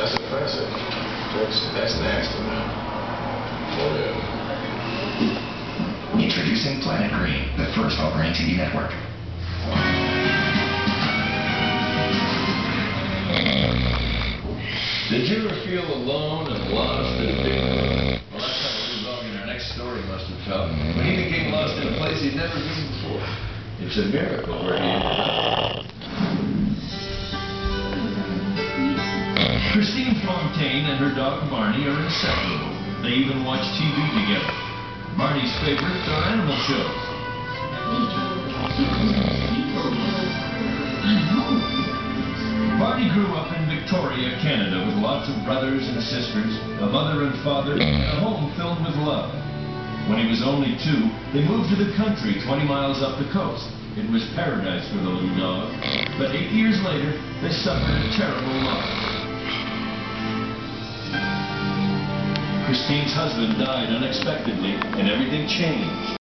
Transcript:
That's impressive. That's nasty, man. Introducing Planet Green, the first all-grain TV network. Did you ever feel alone and lost in a big world? Well, that's how the little dog in our next story must have felt when he became lost in a place he'd never been before. It's a miracle where he ended up. Christine Fontaine and her dog Barney are inseparable. They even watch TV together. Barney's favorites are animal shows. Barney grew up in Victoria, Canada, with lots of brothers and sisters, a mother and father, and a home filled with love. When he was only 2, they moved to the country 20 miles up the coast. It was paradise for the little dog. But 8 years later, they suffered a terrible loss. Christine's husband died unexpectedly, and everything changed.